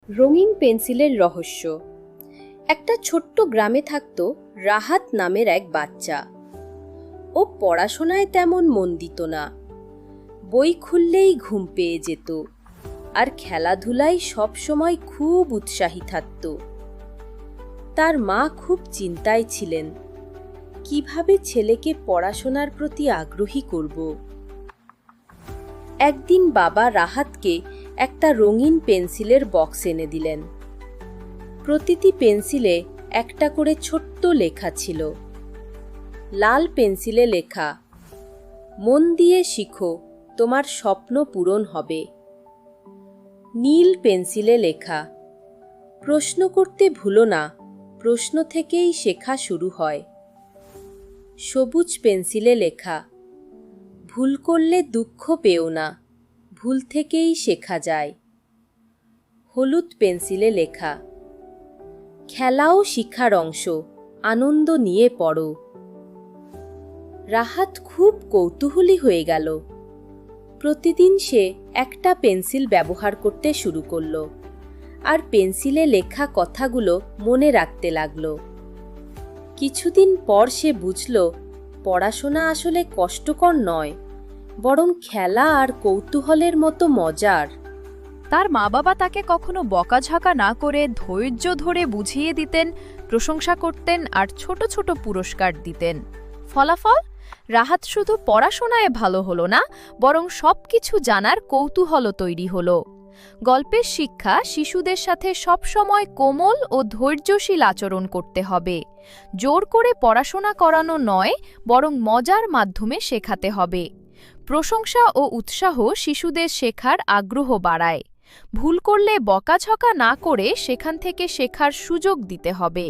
রঙিন পেন্সিলের রহস্য। একটা ছোট্ট গ্রামে থাকত রাহাত নামের এক বাচ্চা। ও পড়াশোনায় তেমন মন দিত না, বই খুললেই ঘুম পেয়ে যেত, আর খেলাধুলায় সবসময় খুব উৎসাহী থাকত। তার মা খুব চিন্তায় ছিলেন, কিভাবে ছেলেকে পড়াশোনার প্রতি আগ্রহী করব। একদিন বাবা রাহাতকে একটা রঙিন পেন্সিলের বক্স এনে দিলেন। প্রতিটি পেন্সিলে একটা করে ছোট্ট লেখা ছিল। লাল পেন্সিলে লেখা, মন দিয়ে শিখো, তোমার স্বপ্ন পূরণ হবে। নীল পেন্সিলে লেখা, প্রশ্ন করতে ভুলো না, প্রশ্ন থেকেই শেখা শুরু হয়। সবুজ পেন্সিলে লেখা, ভুল করলে দুঃখ পেও না, ভুল থেকেই শেখা যায়। হলুদ পেন্সিলে লেখা, খেলাও শিক্ষার অংশ, আনন্দ নিয়ে পড়ো। রাহাত খুব কৌতূহলী হয়ে গেল। প্রতিদিন সে একটা পেন্সিল ব্যবহার করতে শুরু করল, আর পেন্সিলে লেখা কথাগুলো মনে রাখতে লাগল। কিছুদিন পর সে বুঝল, পড়াশোনা আসলে কষ্টকর নয়, বরং খেলা আর কৌতূহলের মতো মজার। তার মা বাবা তাকে কখনো বকাঝকা না করে ধৈর্য ধরে বুঝিয়ে দিতেন, প্রশংসা করতেন আর ছোট ছোট পুরস্কার দিতেন। ফলাফল, রাহাত শুধু পড়াশোনায় ভালো হলো না, বরং সবকিছু জানার কৌতূহলও তৈরি হলো। গল্পের শিক্ষা, শিশুদের সাথে সবসময় কোমল ও ধৈর্যশীল আচরণ করতে হবে। জোর করে পড়াশোনা করানো নয়, বরং মজার মাধ্যমে শেখাতে হবে। প্রশংসা ও উৎসাহ শিশুদের শেখার আগ্রহ বাড়ায়। ভুল করলে বকাঝকা না করে সেখান থেকে শেখার সুযোগ দিতে হবে।